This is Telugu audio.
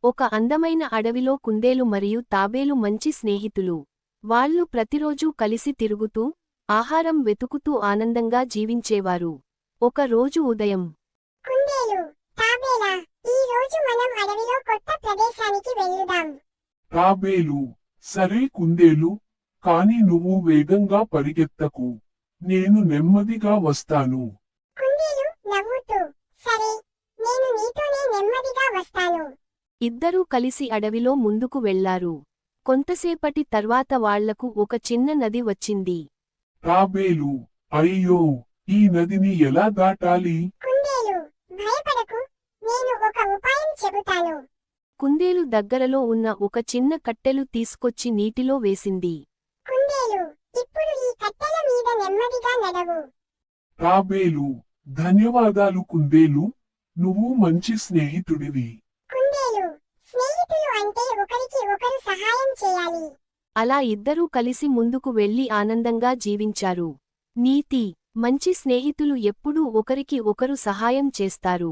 ఒక అందమైన అడవిలో కుందేలు మరియు తాబేలు మంచి స్నేహితులు. వాళ్ళు ప్రతిరోజూ కలిసి తిరుగుతూ, ఆహారం వెతుకుతూ ఆనందంగా జీవించేవారు. ఒక రోజు ఉదయం కుందేలు, తాబేలా, ఈ రోజు మనం అడవిలో కొత్త ప్రదేశానికి వెళ్లుదాం. తాబేలు, సరే కుందేలు, కాని నువ్వు వేగంగా పరిగెత్తకు. నేను నెమ్మదిగా వస్తాను. కుందేలు నవ్వుతూ, సరే, నేను నీతోనే నెమ్మదిగా వస్తాను. ఇద్దరూ కలిసి అడవిలో ముందుకు వెళ్లారు. కొంతసేపటి తర్వాత వాళ్లకు ఒక చిన్న నది వచ్చింది. తాబేలు, అయ్యో, ఈ నదిని ఎలా దాటాలి? కుందేలు, భయపడకు, నేను ఒక ఉపాయం చెబుతాను. కుందేలు దగ్గరలో ఉన్న ఒక చిన్న కట్టెలు తీసుకొచ్చి నీటిలో వేసింది. కుందేలు, ఇప్పుడు ఈ కట్టెల మీద నెమ్మదిగా నడవు. తాబేలు, ధన్యవాదాలు కుందేలు, నువ్వు మంచి స్నేహితుడివి. కుందేలు, స్నేహితులు అంటే ఒకరికి ఒకరు సహాయం చేయాలి. అలా ఇద్దరూ కలిసి ముందుకు వెళ్లి ఆనందంగా జీవించారు. నీతి: మంచి స్నేహితులు ఎప్పుడూ ఒకరికి ఒకరు సహాయం చేస్తారు.